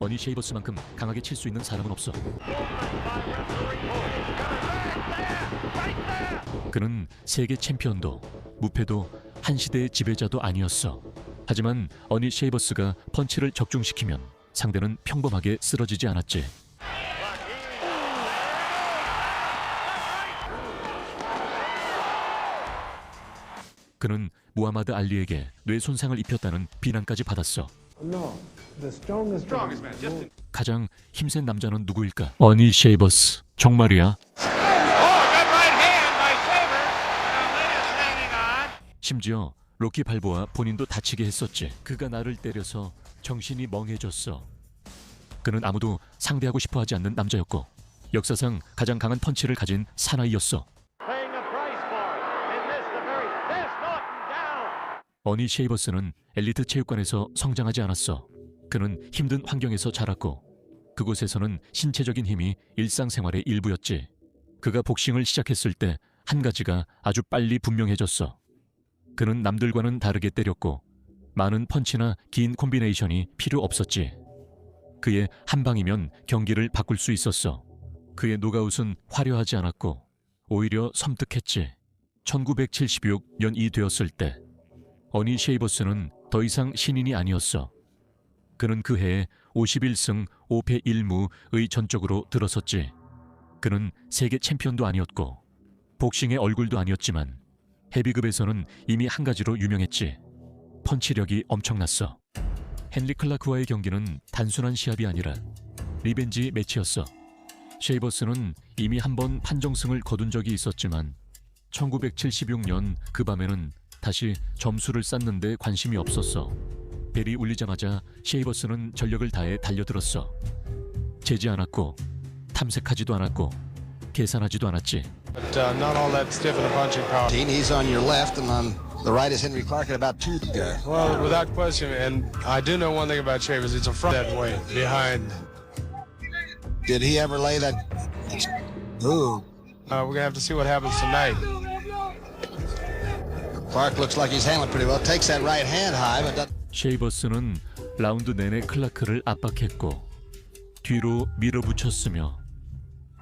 어니 쉐이버스만큼 강하게 칠 수 있는 사람은 없어. 그는 세계 챔피언도 무패도 한 시대의 지배자도 아니었어. 하지만 어니 쉐이버스가 펀치를 적중시키면 상대는 평범하게 쓰러지지 않았지. 그는 무하마드 알리에게 뇌 손상을 입혔다는 비난까지 받았어. 가장 힘센 남자는 누구일까? 어니 쉐이버스. 정말이야? 심지어 로키 발보아 본인도 다치게 했었지. 그가 나를 때려서 정신이 멍해졌어. 그는 아무도 상대하고 싶어하지 않는 남자였고 역사상 가장 강한 펀치를 가진 사나이였어. 어니 쉐이버스는 엘리트 체육관에서 성장하지 않았어. 그는 힘든 환경에서 자랐고 그곳에서는 신체적인 힘이 일상생활의 일부였지. 그가 복싱을 시작했을 때 한 가지가 아주 빨리 분명해졌어. 그는 남들과는 다르게 때렸고 많은 펀치나 긴 콤비네이션이 필요 없었지. 그의 한 방이면 경기를 바꿀 수 있었어. 그의 노가웃은 화려하지 않았고 오히려 섬뜩했지. 1976년이 되었을 때 어니 쉐이버스는 더 이상 신인이 아니었어. 그는 그 해에 51승 5패 1무의 전적으로 들어섰지. 그는 세계 챔피언도 아니었고 복싱의 얼굴도 아니었지만 헤비급에서는 이미 한 가지로 유명했지. 펀치력이 엄청났어. 헨리 클라크와의 경기는 단순한 시합이 아니라 리벤지 매치였어. 쉐이버스는 이미 한 번 판정승을 거둔 적이 있었지만 1976년 그 밤에는 다시 점수를 쌓는 데 관심이 없었어. 벨이 울리자마자 쉐이버스는 전력을 다해 달려들었어. 재지 않았고 탐색하지도 않았고 계산하지도 않았지. But not all that stiff in a punching power. He's on your left, and on the right is Henry Clark at about 2. Well, without question, and I do know one thing about Shavers, it's a front that way, behind. Did he ever lay that? Ooh. We're gonna have to see what happens tonight. Clark looks like he's handling pretty well. Takes that right hand high, but doesn't. 쉐이버스는 라운드 내내 클라크를 압박했고 뒤로 밀어붙였으며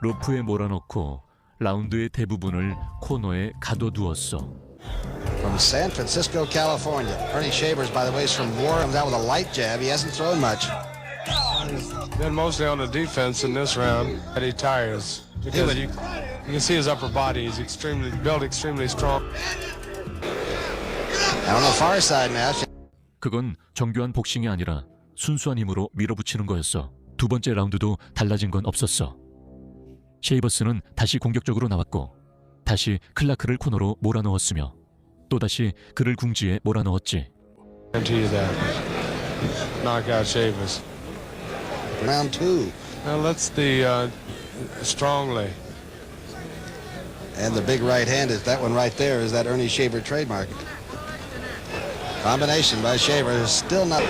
로프에 몰아넣고 라운드의 대부분을 코너에 가둬두었어. From San Francisco, California. Ernie Shavers, by the way, is from War. Comes out with a light jab. He hasn't thrown much. Then mostly on the defense in this round, that he tires because you can see his upper body. He's built extremely strong. And on the far side now. 그건 정교한 복싱이 아니라 순수한 힘으로 밀어붙이는 거였어. 두 번째 라운드도 달라진 건 없었어. 쉐이버스는 다시 공격적으로 나왔고 다시 클라크를 코너로 몰아넣었으며 또다시 그를 궁지에 몰아넣었지. Guarantee you that. Knock out Shavers. Round 2. Now let's the strongly. And the big right hand is that one right there. Is that Ernie Shaver trademark? Combination by Shaver is still not.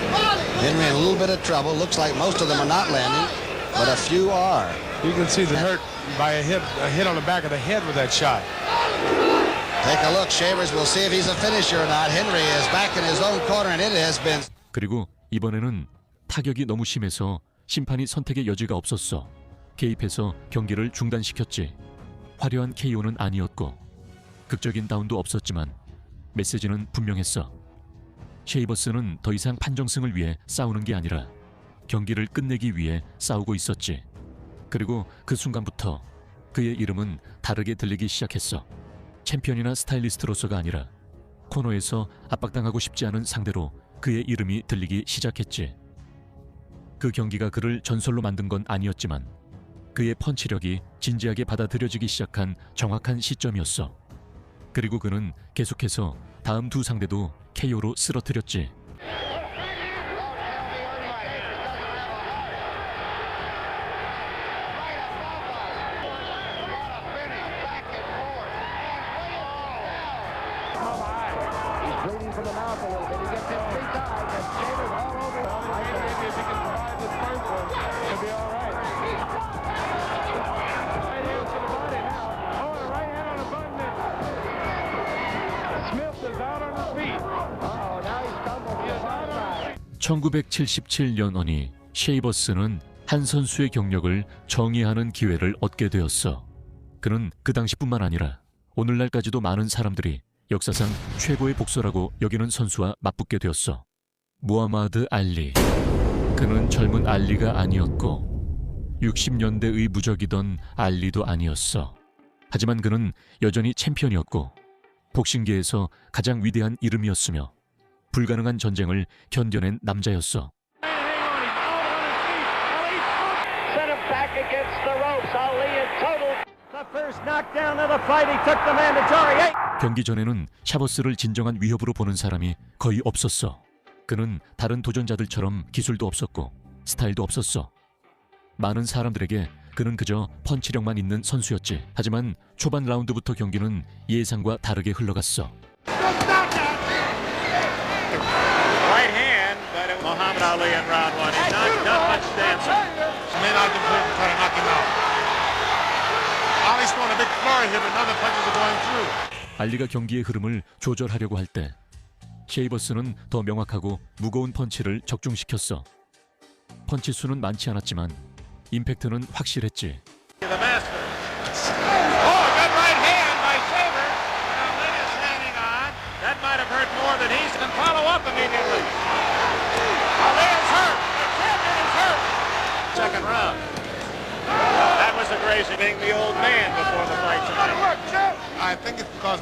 Henry in a little bit of trouble. Looks like most of them are not landing, but a few are. You can see the hurt by a hit on the back of the head with that shot. Take a look, Shavers. We'll see if he's a finisher or not. Henry is back in his own corner, and it has been. 그리고 이번에는 타격이 너무 심해서 심판이 선택의 여지가 없었어. 개입해서 경기를 중단시켰지. 화려한 KO는 아니었고 극적인 다운도 없었지만 메시지는 분명했어. 쉐이버스는 더 이상 판정승을 위해 싸우는 게 아니라 경기를 끝내기 위해 싸우고 있었지. 그리고 그 순간부터 그의 이름은 다르게 들리기 시작했어. 챔피언이나 스타일리스트로서가 아니라 코너에서 압박당하고 싶지 않은 상대로 그의 이름이 들리기 시작했지. 그 경기가 그를 전설로 만든 건 아니었지만 그의 펀치력이 진지하게 받아들여지기 시작한 정확한 시점이었어. 그리고 그는 계속해서 다음 두 상대도 KO로 쓰러뜨렸지. (1977년) 어니 셰이버스는 한 선수의 경력을 정의하는 기회를 얻게 되었어. 그는 그 당시뿐만 아니라 오늘날까지도 많은 사람들이 역사상 최고의 복서라고 여기는 선수와 맞붙게 되었어. 무하마드 알리. 그는 젊은 알리가 아니었고 60년대의 무적이던 알리도 아니었어. 하지만 그는 여전히 챔피언이었고 복싱계에서 가장 위대한 이름이었으며 불가능한 전쟁을 견뎌낸 남자였어. 경기 전에는 샤버스를 진정한 위협으로 보는 사람이 거의 없었어. 그는 다른 도전자들처럼 기술도 없었고 스타일도 없었어. 많은 사람들에게 그는 그저 펀치력만 있는 선수였지. 하지만 초반 라운드부터 경기는 예상과 다르게 흘러갔어. Right hand, but it was Muhammad Ali in round one. He's not much dancing. May not have been playing to try to knock him out. Ali's throwing a big flurry here, but none of the punches are going through. 알리가 경기의 흐름을 조절하려고 할 때 셰이버스는 더 명확하고 무거운 펀치를 적중시켰어. 펀치 수는 많지 않았지만 임팩트는 확실했지. The master. Oh, good right hand by Saber. Now Lynn is hanging on. That might have hurt more than he's going to follow up immediately. Ali is hurt. The champion is hurt. Second round. That was the Gracie being the old man before the fight tonight. I think it's because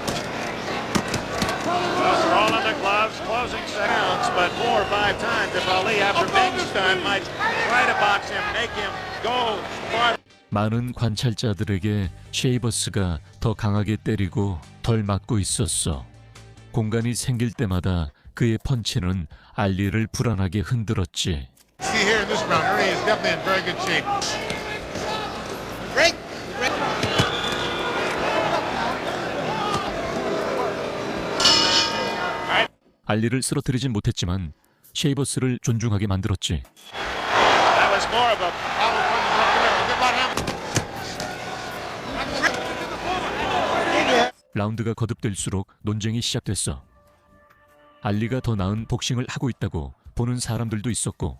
Well, they're all under gloves, closing seconds, but 4 or 5 times if Ali, after being stunned, might try to box him, make him go farther. 많은 관찰자들에게 셰이버스가 더 강하게 때리고 덜 맞고 있었어. 공간이 생길 때마다 그의 펀치는 알리를 불안하게 흔들었지. see here in this round, Ernie is definitely in very good shape. 알리를 쓰러뜨리진 못했지만 셰이버스를 존중하게 만들었지. That was more of a All the punches up there. Good about him. 라운드가 거듭될수록 논쟁이 시작됐어. 알리가 더 나은 복싱을 하고 있다고 보는 사람들도 있었고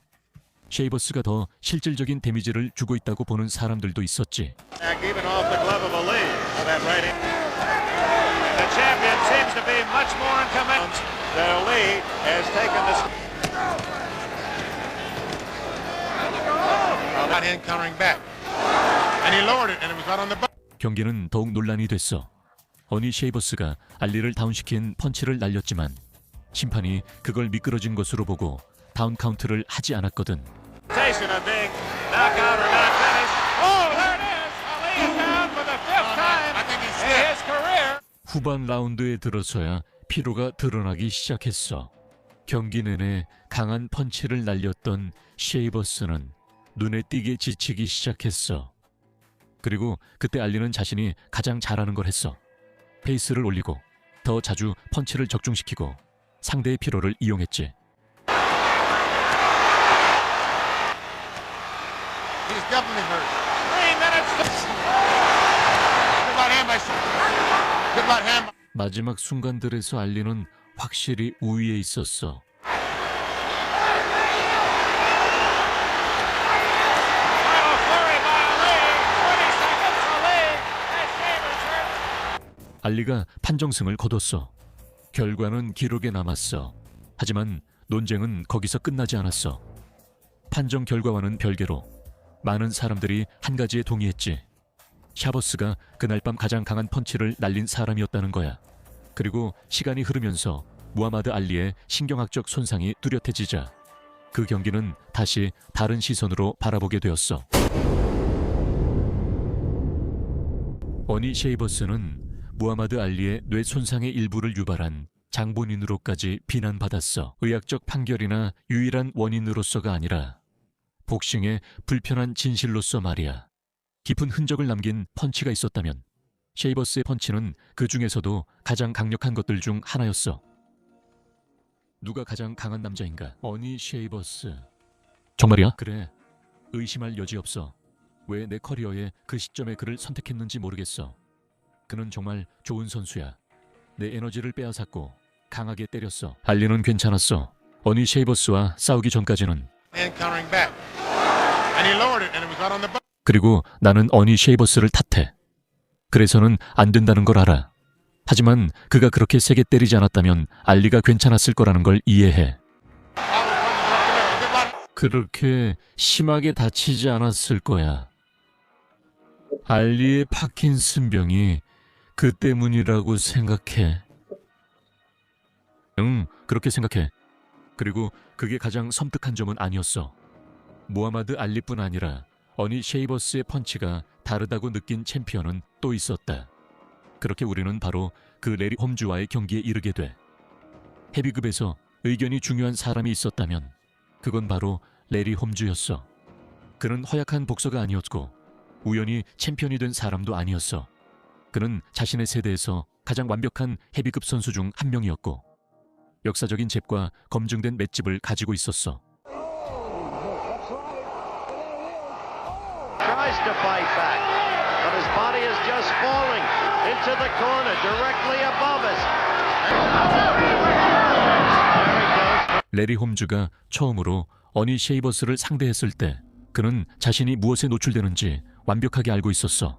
셰이버스가 더 실질적인 데미지를 주고 있다고 보는 사람들도 있었지. back even off the glove of Ali for that right hand. The champion seems to be much more in command. That Ali has taken this. Right hand countering back. And he lowered it, and it was right on the butt. 경기는 더욱 논란이 됐어. 어니 셰이버스가 알리를 다운시킨 펀치를 날렸지만 심판이 그걸 미끄러진 것으로 보고 다운 카운트를 하지 않았거든. Station of being knockout or not finished. Oh, there it is. Ali is down for the 5th time I think he's in sick. his career. 후반 라운드에 들어서야 피로가 드러나기 시작했어. 경기 내내 강한 펀치를 날렸던 셰이버스는 눈에 띄게 지치기 시작했어. 그리고 그때 알리는 자신이 가장 잘하는 걸 했어. 페이스를 올리고 더 자주 펀치를 적중시키고 상대의 피로를 이용했지. He's definitely hurt. 3 minutes. Good right hand by Good right hand. 마지막 순간들에서 알리는 확실히 우위에 있었어. Final flurry by Ali. 20 seconds. Ali. As Chambers hurt. 알리가 판정승을 거뒀어. 결과는 기록에 남았어. 하지만 논쟁은 거기서 끝나지 않았어. 판정 결과와는 별개로 많은 사람들이 한 가지에 동의했지. 샤버스가 그날 밤 가장 강한 펀치를 날린 사람이었다는 거야. 그리고 시간이 흐르면서 무하마드 알리의 신경학적 손상이 뚜렷해지자 그 경기는 다시 다른 시선으로 바라보게 되었어. 어니 셰이버스는 무하마드 알리의 뇌 손상의 일부를 유발한 장본인으로까지 비난받았어. 의학적 판결이나 유일한 원인으로서가 아니라 복싱의 불편한 진실로서 말이야. 깊은 흔적을 남긴 펀치가 있었다면 셰이버스의 펀치는 그 중에서도 가장 강력한 것들 중 하나였어. 누가 가장 강한 남자인가? 어니 셰이버스. 정말이야? 그래. 의심할 여지 없어. 왜 내 커리어에 그 시점에 그를 선택했는지 모르겠어. 그는 정말 좋은 선수야. 내 에너지를 빼앗았고 강하게 때렸어. 알리는 괜찮았어. 어니 셰이버스와 싸우기 전까지는 And countering back. and he lowered it, and it was right on the button. 그리고 나는 어니 쉐이버스를 탓해. 그래서는 안 된다는 걸 알아. 하지만 그가 그렇게 세게 때리지 않았다면 알리가 괜찮았을 거라는 걸 이해해. 그렇게 심하게 다치지 않았을 거야. 알리의 파킨슨병이 그 때문이라고 생각해. 응, 그렇게 생각해. 그리고 그게 가장 섬뜩한 점은 아니었어. 무하마드 알리뿐 아니라 어니 쉐이버스의 펀치가 다르다고 느낀 챔피언은 또 있었다. 그렇게 우리는 바로 그 레리 홈즈와의 경기에 이르게 돼. 헤비급에서 의견이 중요한 사람이 있었다면 그건 바로 레리 홈즈였어. 그는 허약한 복서가 아니었고 우연히 챔피언이 된 사람도 아니었어. 그는 자신의 세대에서 가장 완벽한 헤비급 선수 중 한 명이었고 역사적인 잽과 검증된 맷집을 가지고 있었어. Tries to fight back, but his body is just falling into the corner directly above us. There he goes. 레리 홈즈가 처음으로 어니 쉐이버스를 상대했을 때 그는 자신이 무엇에 노출되는지 완벽하게 알고 있었어.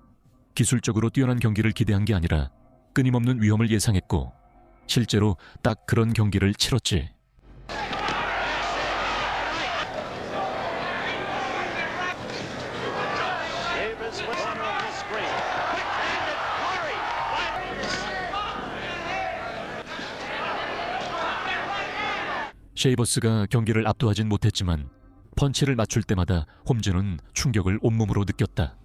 기술적으로 뛰어난 경기를 기대한 게 아니라 끊임없는 위험을 예상했고 실제로 딱 그런 경기를 치렀지. Davis was on the screen. Quick-handed flurry. 쉐이버스가 경기를 압도하진 못했지만 펀치를 맞출 때마다 홈즈는 충격을 온몸으로 느꼈다.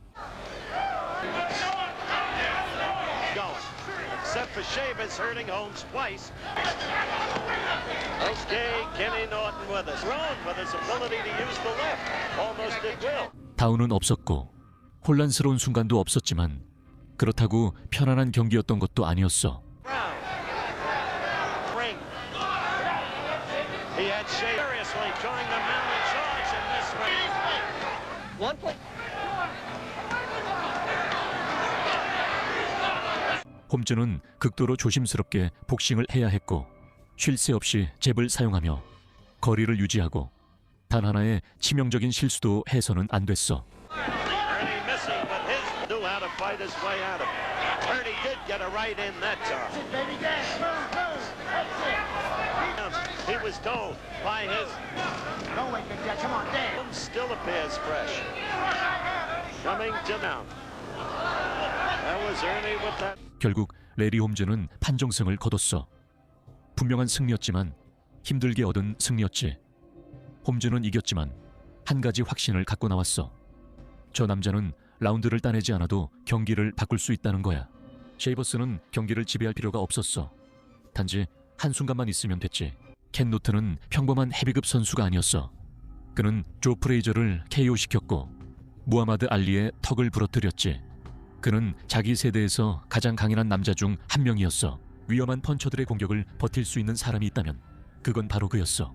Except for Sheamus hurting Holmes twice. Okay, Kenny Norton with us. Grown with his ability to use the left. Almost at will. 다운은 없었고 혼란스러운 순간도 없었지만 그렇다고 편안한 경기였던 것도 아니었어. Brown. Ring. He had Sheamus seriously trying to mount a charge in this ring. One point. 홈즈는 극도로 조심스럽게 복싱을 해야 했고 쉴 새 없이 잽을 사용하며 거리를 유지하고 단 하나의 치명적인 실수도 해서는 안 됐어. Ernie missing, but his knew how to fight his way out of it. Ernie did get a right in that time. He was told by his. Don't wait, Big Jack. Come on, Dan. Still appears fresh. Coming to now. That was Ernie with that. 결국 레리 홈즈는 판정승을 거뒀어. 분명한 승리였지만 힘들게 얻은 승리였지. 홈즈는 이겼지만 한 가지 확신을 갖고 나왔어. 저 남자는 라운드를 따내지 않아도 경기를 바꿀 수 있다는 거야. 쉐이버스는 경기를 지배할 필요가 없었어. 단지 한순간만 있으면 됐지. 켄 노트는 평범한 헤비급 선수가 아니었어. 그는 조 프레이저를 KO시켰고 무하마드 알리의 턱을 부러뜨렸지. 그는 자기 세대에서 가장 강인한 남자 중 한 명이었어. 위험한 펀처들의 공격을 버틸 수 있는 사람이 있다면 그건 바로 그였어.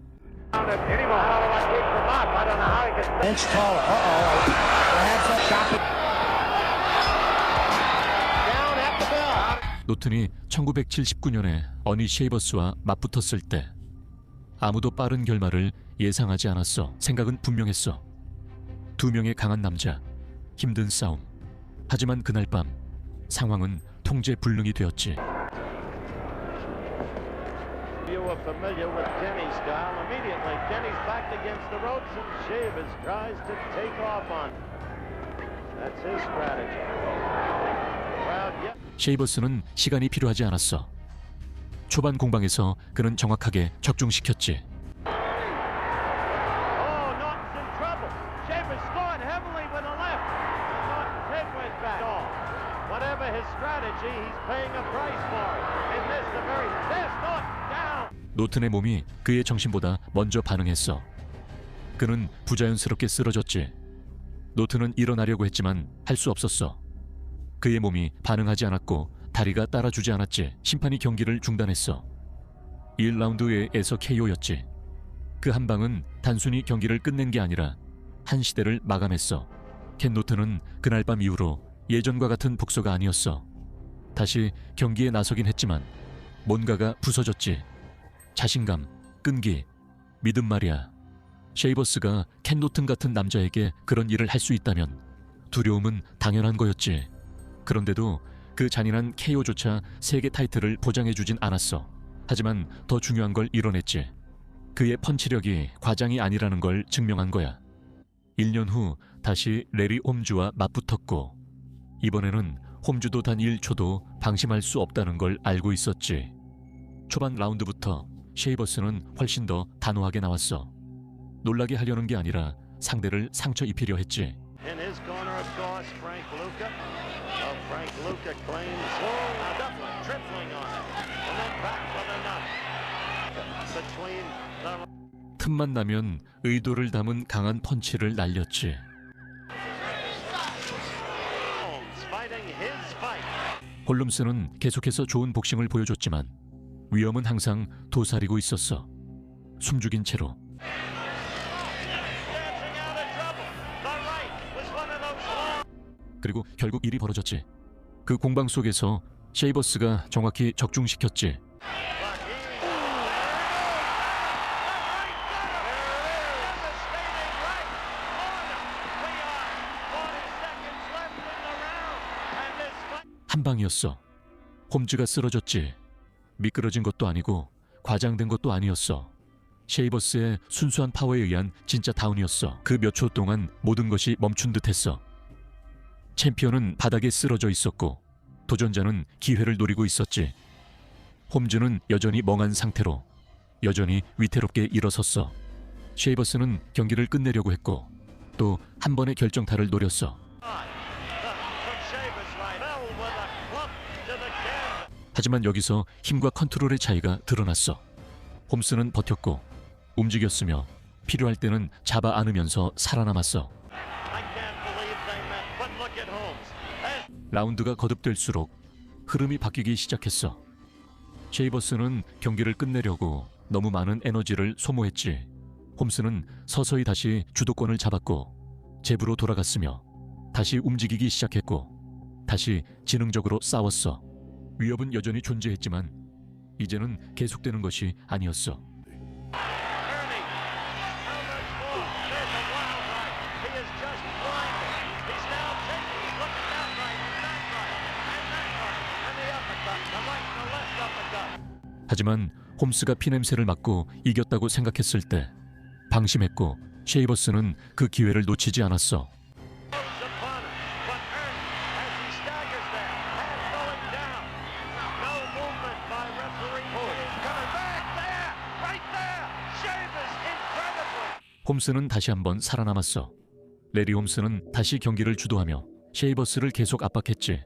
Inch taller. Perhaps a shot. Down at the bell. 노튼이 1979년에 어니 쉐이버스와 맞붙었을 때 아무도 빠른 결말을 예상하지 않았어. 생각은 분명했어. 두 명의 강한 남자, 힘든 싸움. 하지만 그날 밤 상황은 통제불능이 되었지. You are familiar with Kenny's style. Immediately, Kenny's backed against the ropes and Sheamus tries to take off on. That's his strategy. Well, yeah. 쉐이버스는 시간이 필요하지 않았어. 초반 공방에서 그는 정확하게 적중시켰지. Oh, Norton's in trouble. Sheamus scored heavily with the left. Norton's head went back. Oh, whatever his strategy, he's paying a price for it. And this the very best. Norton down. 노튼의 몸이 그의 정신보다 먼저 반응했어. 그는 부자연스럽게 쓰러졌지. 노튼은 일어나려고 했지만 할 수 없었어. 그의 몸이 반응하지 않았고 다리가 따라주지 않았지. 심판이 경기를 중단했어. 1라운드에서 KO였지. 그 한 방은 단순히 경기를 끝낸 게 아니라 한 시대를 마감했어. 켄 노튼은 그날 밤 이후로 예전과 같은 복서가 아니었어. 다시 경기에 나서긴 했지만 뭔가가 부서졌지. 자신감, 끈기, 믿음 말이야. 셰이버스가 켄 노튼 같은 남자에게 그런 일을 할 수 있다면 두려움은 당연한 거였지. 그런데도 그 잔인한 KO조차 세계 타이틀을 보장해주진 않았어. 하지만 더 중요한 걸 이뤄냈지. 그의 펀치력이 과장이 아니라는 걸 증명한 거야. 1년 후 다시 레리 홈즈와 맞붙었고, 이번에는 홈즈도 단 1초도 방심할 수 없다는 걸 알고 있었지. 초반 라운드부터 셰이버스는 훨씬 더 단호하게 나왔어. 놀라게 하려는 게 아니라 상대를 상처 입히려 했지. In his corner, of course, Frank Luca. Frank Luca claims doubling, tripling on it, and then back with another. Between the 틈만 나면 의도를 담은 강한 펀치를 날렸지. Holmes fighting his fight. 홀룸스는 계속해서 좋은 복싱을 보여줬지만 위험은 항상 도사리고 있었어. 숨죽인 채로. Dancing out of trouble. The right was one of those long. 그리고 결국 일이 벌어졌지. 그 공방 속에서 셰이버스가 정확히 적중시켰지. But he. There it is. Devastating right. Corner. We are 40 seconds left in the round, and this fight. 한 방이었어. 홈즈가 쓰러졌지. 미끄러진 것도 아니고 과장된 것도 아니었어. 셰이버스의 순수한 파워에 의한 진짜 다운이었어. 그 몇 초 동안 모든 것이 멈춘 듯했어. 챔피언은 바닥에 쓰러져 있었고 도전자는 기회를 노리고 있었지. 홈즈는 여전히 멍한 상태로 여전히 위태롭게 일어섰어. 셰이버스는 경기를 끝내려고 했고 또 한 번의 결정타를 노렸어. From Shaver's right. Fell with a clump to the canvas. 하지만 여기서 힘과 컨트롤의 차이가 드러났어. 홈스는 버텼고 움직였으며 필요할 때는 잡아 안으면서 살아남았어. I can't believe they met, but look at Holmes. As 라운드가 거듭될수록 흐름이 바뀌기 시작했어. 셰이버스는 경기를 끝내려고 너무 많은 에너지를 소모했지. 홈스는 서서히 다시 주도권을 잡았고 제부로 돌아갔으며 다시 움직이기 시작했고 다시 지능적으로 싸웠어. 위협은 여전히 존재했지만 이제는 계속되는 것이 아니었어. Ernie, how much more? There's a wild right. He is just blinded. He's now taking. Look at that right, and that right, and the uppercut, the right and the left uppercut. 하지만 홈스가 피냄새를 맡고 이겼다고 생각했을 때 방심했고 셰이버스는 그 기회를 놓치지 않았어. Moves upon him, but Ernie, as he staggers there, hands going down. No movement by referee. He's coming back there, right there. Shavers incredibly. 홈스는 다시 한번 살아남았어. 레리 홈스는 다시 경기를 주도하며 셰이버스를 계속 압박했지.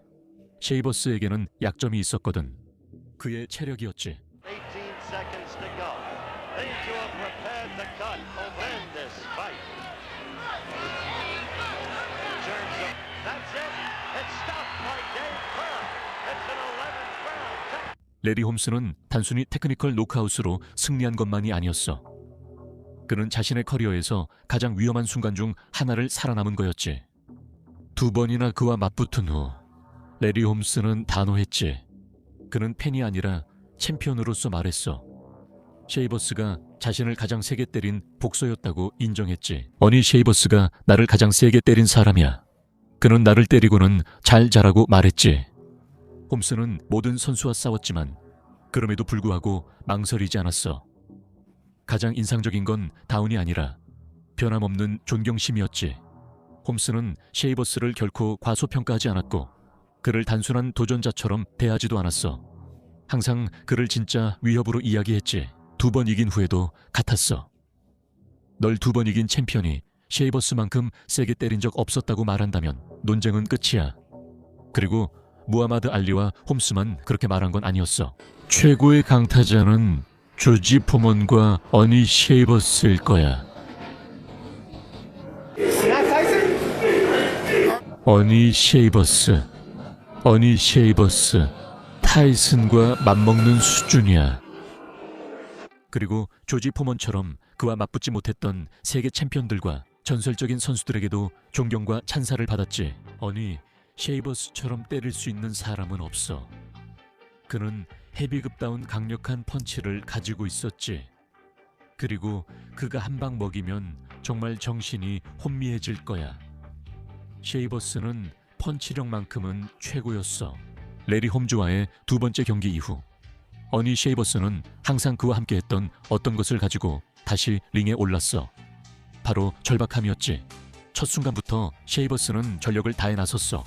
셰이버스에게는 약점이 있었거든. 그의 체력이었지. 18 seconds to go. They two have prepared the cut. Win this fight. Turns up. That's it. It's stopped by Dave Pearl. It's an 11th round. 레리 홈스는 단순히 테크니컬 노크아웃으로 승리한 것만이 아니었어. 그는 자신의 커리어에서 가장 위험한 순간 중 하나를 살아남은 거였지. 두 번이나 그와 맞붙은 후 레리 홈스는 단호했지. 그는 팬이 아니라 챔피언으로서 말했어. 셰이버스가 자신을 가장 세게 때린 복서였다고 인정했지. 어니 셰이버스가 나를 가장 세게 때린 사람이야. 그는 나를 때리고는 잘 자라고 말했지. 홈스는 모든 선수와 싸웠지만 그럼에도 불구하고 망설이지 않았어. 가장 인상적인 건 다운이 아니라 변함없는 존경심이었지. 홈스는 셰이버스를 결코 과소평가하지 않았고 그를 단순한 도전자처럼 대하지도 않았어. 항상 그를 진짜 위협으로 이야기했지. 2번 이긴 후에도 같았어. 널 2번 이긴 챔피언이 셰이버스만큼 세게 때린 적 없었다고 말한다면 논쟁은 끝이야. 그리고 무하마드 알리와 홈스만 그렇게 말한 건 아니었어. 최고의 강타자는 조지 포먼과 어니 셰이버스일 거야. 어니 셰이버스, 타이슨과 맞먹는 수준이야. 그리고 조지 포먼처럼 그와 맞붙지 못했던 세계 챔피언들과 전설적인 선수들에게도 존경과 찬사를 받았지. 어니 셰이버스처럼 때릴 수 있는 사람은 없어. 그는 헤비급다운 강력한 펀치를 가지고 있었지. 그리고 그가 한 방 먹이면 정말 정신이 혼미해질 거야. 셰이버스는 펀치력만큼은 최고였어. 레리 홈즈와의 두 번째 경기 이후 어니 셰이버스는 항상 그와 함께했던 어떤 것을 가지고 다시 링에 올랐어. 바로 절박함이었지. 첫 순간부터 셰이버스는 전력을 다해 나섰어.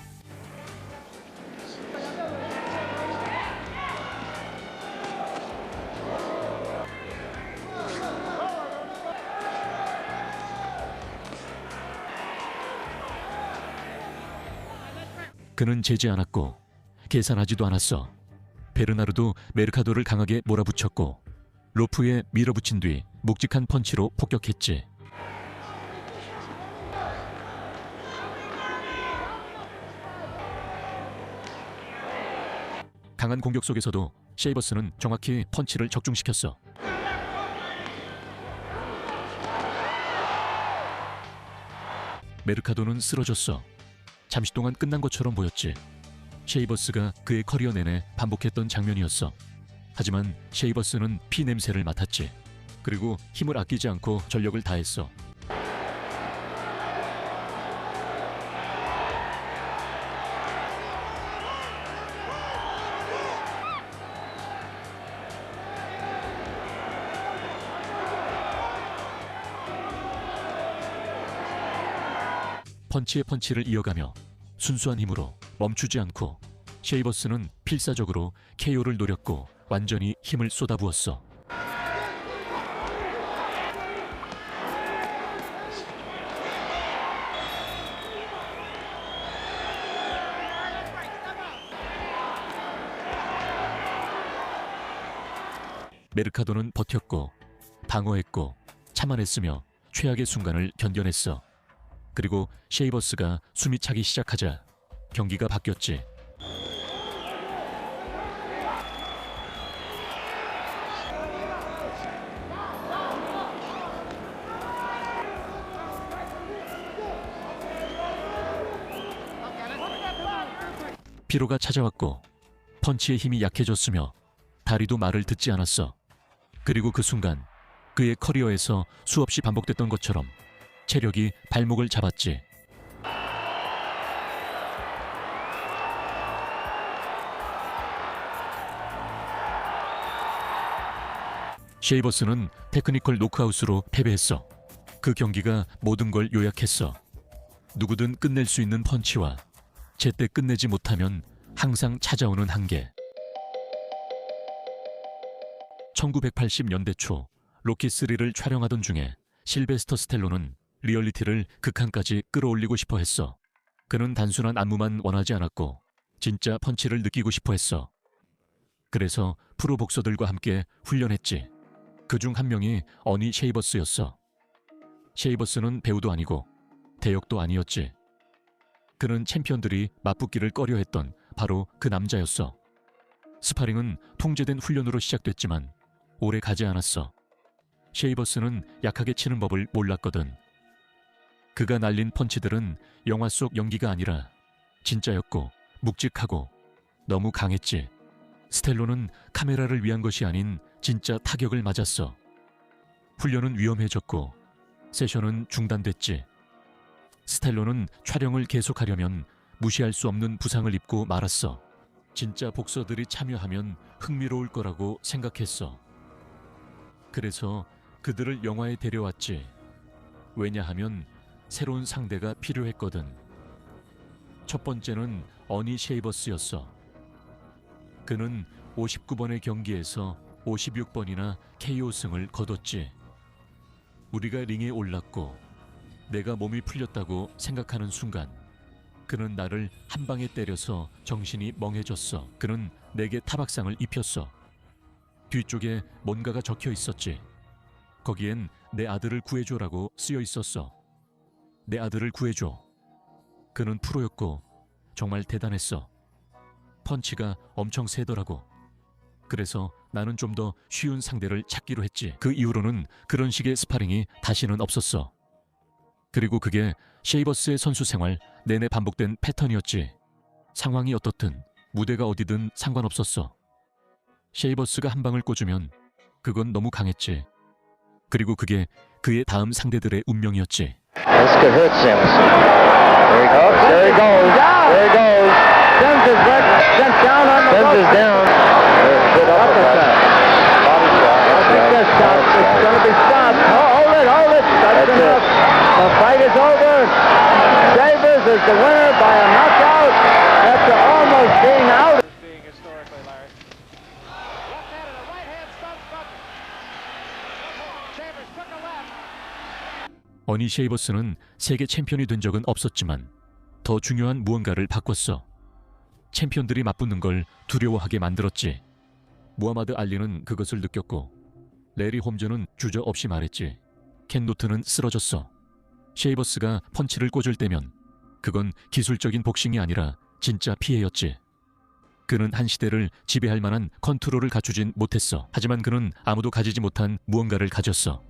그는 재지 않았고 계산하지도 않았어. 베르나르도 메르카도를 강하게 몰아붙였고 로프에 밀어붙인 뒤 묵직한 펀치로 폭격했지. 강한 공격 속에서도 셰이버스는 정확히 펀치를 적중시켰어. 메르카도는 쓰러졌어. 잠시 동안 끝난 것처럼 보였지. 셰이버스가 그의 커리어 내내 반복했던 장면이었어. 하지만 셰이버스는 피 냄새를 맡았지. 그리고 힘을 아끼지 않고 전력을 다했어. 펀치에 펀치를 이어가며 순수한 힘으로 멈추지 않고 셰이버스는 필사적으로 KO를 노렸고 완전히 힘을 쏟아부었어. 메르카도는 버텼고 방어했고 참아냈으며 최악의 순간을 견뎌냈어. 그리고 셰이버스가 숨이 차기 시작하자 경기가 바뀌었지. 피로가 찾아왔고 펀치의 힘이 약해졌으며 다리도 말을 듣지 않았어. 그리고 그 순간 그의 커리어에서 수없이 반복됐던 것처럼 체력이 발목을 잡았지. 셰이버스는 테크니컬 노크아웃으로 패배했어. 그 경기가 모든 걸 요약했어. 누구든 끝낼 수 있는 펀치와 제때 끝내지 못하면 항상 찾아오는 한계. 1980년대 초 로키3를 촬영하던 중에 실베스터 스텔론은 리얼리티를 극한까지 끌어올리고 싶어 했어. 그는 단순한 안무만 원하지 않았고 진짜 펀치를 느끼고 싶어 했어. 그래서 프로 복서들과 함께 훈련했지. 그중 한 명이 어니 셰이버스였어. 셰이버스는 배우도 아니고 대역도 아니었지. 그는 챔피언들이 맞붙기를 꺼려했던 바로 그 남자였어. 스파링은 통제된 훈련으로 시작됐지만 오래 가지 않았어. 셰이버스는 약하게 치는 법을 몰랐거든. 그가 날린 펀치들은 영화 속 연기가 아니라 진짜였고 묵직하고 너무 강했지. 스텔로는 카메라를 위한 것이 아닌 진짜 타격을 맞았어. 훈련은 위험해졌고 세션은 중단됐지. 스텔로는 촬영을 계속하려면 무시할 수 없는 부상을 입고 말았어. 진짜 복서들이 참여하면 흥미로울 거라고 생각했어. 그래서 그들을 영화에 데려왔지. 왜냐하면 새로운 상대가 필요했거든. 첫 번째는 어니 셰이버스였어. 그는 59번의 경기에서 56번이나 KO승을 거뒀지. 우리가 링에 올랐고 내가 몸이 풀렸다고 생각하는 순간 그는 나를 한 방에 때려서 정신이 멍해졌어. 그는 내게 타박상을 입혔어. 뒤쪽에 뭔가가 적혀 있었지. 거기엔 내 아들을 구해줘라고 쓰여 있었어. 내 아들을 구해줘. 그는 프로였고 정말 대단했어. 펀치가 엄청 세더라고. 그래서 나는 좀 더 쉬운 상대를 찾기로 했지. 그 이후로는 그런 식의 스파링이 다시는 없었어. 그리고 그게 셰이버스의 선수 생활 내내 반복된 패턴이었지. 상황이 어떻든 무대가 어디든 상관없었어. 셰이버스가 한 방을 꽂으면 그건 너무 강했지. 그리고 그게 그의 다음 상대들의 운명이었지. This could hurt Samuelson. There he goes. There he goes. There he goes. Sims is sent down on the Sims is down. Good uppercut. Body shot. I think that's stopped. It's going to be stopped. Oh, hold it, hold it. That's enough. The fight is over. Shavers is the winner by a knockout after almost being out. Being historically, Larry. Left hand and a right hand stuns Butler. Shavers took a left. 어니 쉐이버스는 세계 챔피언이 된 적은 없었지만 더 중요한 무언가를 바꿨어. 챔피언들이 맞붙는 걸 두려워하게 만들었지. 무하마드 알리는 그것을 느꼈고 레리 홈즈는 주저없이 말했지. 켄 노트는 쓰러졌어. 쉐이버스가 펀치를 꽂을 때면 그건 기술적인 복싱이 아니라 진짜 피해였지. 그는 한 시대를 지배할 만한 컨트롤을 갖추진 못했어. 하지만 그는 아무도 가지지 못한 무언가를 가졌어.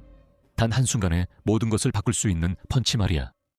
단 한순간에 모든 것을 바꿀 수 있는 펀치 말이야.